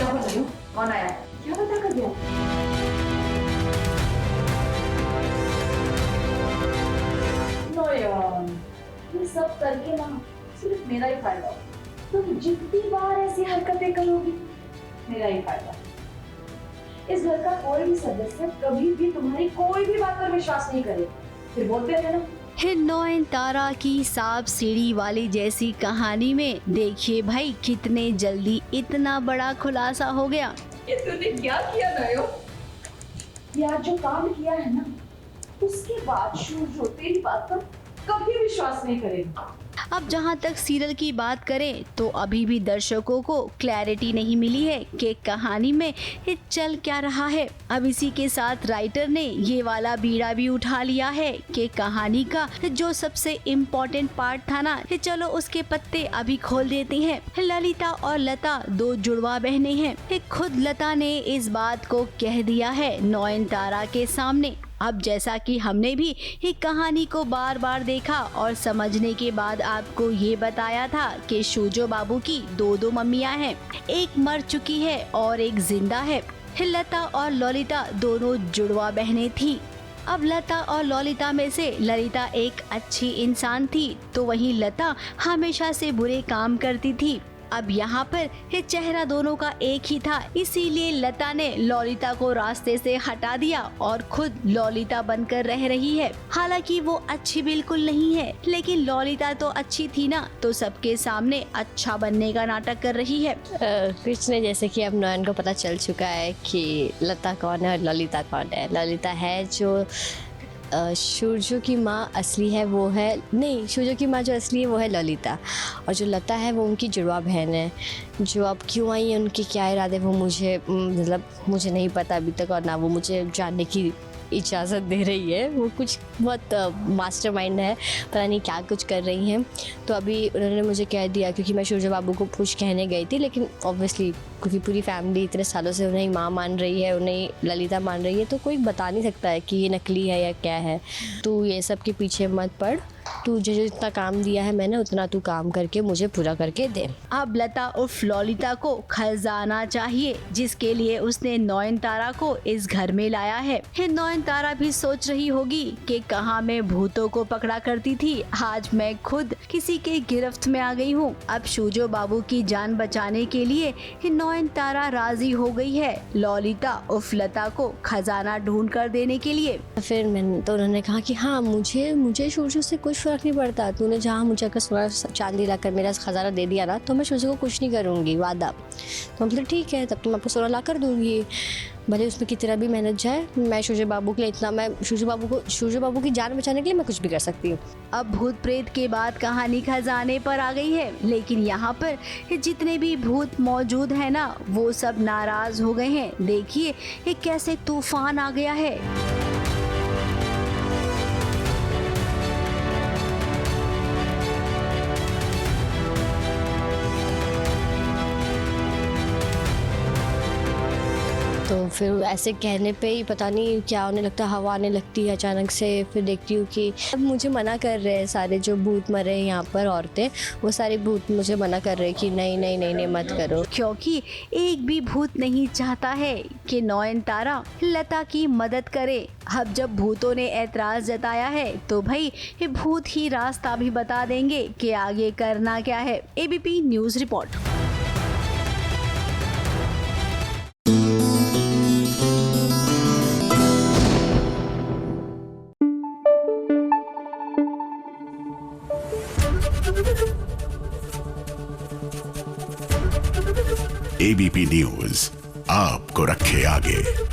क्या बोल रही हो? कौन आया? क्या बता कर दिया? नो यार, ये सब करके ना सिर्फ मेरा ही फायदा हो। तुम जितनी बार ऐसी हरकतें करोगी मेरा ही फायदा। इस घर का कोई भी सदस्य कभी भी तुम्हारी कोई भी बात पर विश्वास नहीं करे। फिर बोलते हैं ना, नयनतारा की सांप सीढ़ी वाली जैसी कहानी में देखिए भाई कितने जल्दी इतना बड़ा खुलासा हो गया। ये तूने क्या किया नयो? यार जो काम किया है ना, उसके बाद शूरजो तेरी बात पर कभी विश्वास नहीं करेगा। अब जहां तक सीरियल की बात करें तो अभी भी दर्शकों को क्लैरिटी नहीं मिली है कि कहानी में ये चल क्या रहा है। अब इसी के साथ राइटर ने ये वाला बीड़ा भी उठा लिया है कि कहानी का जो सबसे इम्पोर्टेंट पार्ट था ना, चलो उसके पत्ते अभी खोल देते हैं। ललिता और लता दो जुड़वा बहनें हैं। खुद लता ने इस बात को कह दिया है नयनतारा के सामने। अब जैसा कि हमने भी एक कहानी को बार बार देखा और समझने के बाद आपको ये बताया था कि शूजो बाबू की दो मम्मियां हैं, एक मर चुकी है और एक जिंदा है। लता और ललिता दोनों जुड़वा बहनें थी। अब लता और ललिता में से ललिता एक अच्छी इंसान थी तो वहीं लता हमेशा से बुरे काम करती थी। अब यहाँ पर ये चेहरा दोनों का एक ही था, इसीलिए लता ने ललिता को रास्ते से हटा दिया और खुद ललिता बनकर रह रही है। हालांकि वो अच्छी बिल्कुल नहीं है, लेकिन ललिता तो अच्छी थी ना, तो सबके सामने अच्छा बनने का नाटक कर रही है। कुछ नहीं, जैसे कि अब नयन को पता चल चुका है कि लता कौन है और ललिता कौन है। ललिता है जो शूरजो की माँ असली है, वो है नहीं, शूरजो की माँ जो असली है वो है ललिता, और जो लता है वो उनकी जुड़वा बहन है। जो अब क्यों आई है, उनके क्या इरादे, वो मुझे मुझे नहीं पता अभी तक, और ना वो मुझे जानने की इजाज़त दे रही है। वो कुछ बहुत मास्टरमाइंड है, पता नहीं क्या कुछ कर रही हैं। तो अभी उन्होंने मुझे कह दिया, क्योंकि मैं शूरजो बाबू को कुछ कहने गई थी, लेकिन ऑब्वियसली क्योंकि पूरी फैमिली इतने सालों से उन्हें माँ मान रही है, उन्हें ललिता मान रही है, तो कोई बता नहीं सकता है कि ये नकली है या क्या है। तू ये सब के पीछे मत पड़, तुझे जो इतना काम दिया है मैंने, उतना तू काम करके मुझे पूरा करके दे। अब लता उर्फ ललिता को खजाना चाहिए, जिसके लिए उसने नयनतारा को इस घर में लाया है। नयनतारा भी सोच रही होगी कि कहाँ मैं भूतों को पकड़ा करती थी, आज मैं खुद किसी के गिरफ्त में आ गई हूँ। अब शूजो बाबू की जान बचाने के लिए नयनतारा राजी हो गई है ललिता उर्फ लता को खजाना ढूंढ कर देने के लिए। फिर मैंने तो उन्होंने कहा कि हाँ, मुझे शूरजो से कुछ फर्क नहीं पड़ता, तूने जहाँ मुझे अगर सोना चांदी लाकर मेरा खजाना दे दिया ना, तो मैं शूरजो को कुछ नहीं करूँगी, वादा। तो मतलब ठीक है, तब तो मैं आपको सोना ला कर दूँगी, भले उसमें कितना भी मेहनत जाए। मैं शूरजो बाबू के लिए इतना, मैं शूरजो बाबू की जान बचाने के लिए मैं कुछ भी कर सकती हूँ। अब भूत प्रेत के बाद कहानी खजाने पर आ गई है, लेकिन यहाँ पर जितने भी भूत मौजूद है ना, वो सब नाराज हो गए हैं। देखिए ये कैसे तूफान आ गया है। तो फिर ऐसे कहने पे ही पता नहीं क्या होने लगता, हवा आने लगती है अचानक से। फिर देखती हूँ कि अब मुझे मना कर रहे हैं सारे जो भूत मरे हैं यहाँ पर, औरतें, वो सारे भूत मुझे मना कर रहे हैं कि नहीं नहीं नहीं नहीं मत करो, क्योंकि एक भी भूत नहीं चाहता है कि नयनतारा लता की मदद करे। अब जब भूतों ने ऐतराज जताया है तो भाई ये भूत ही रास्ता भी बता देंगे कि आगे करना क्या है। ABP news report. ABP news आपको रखे आगे।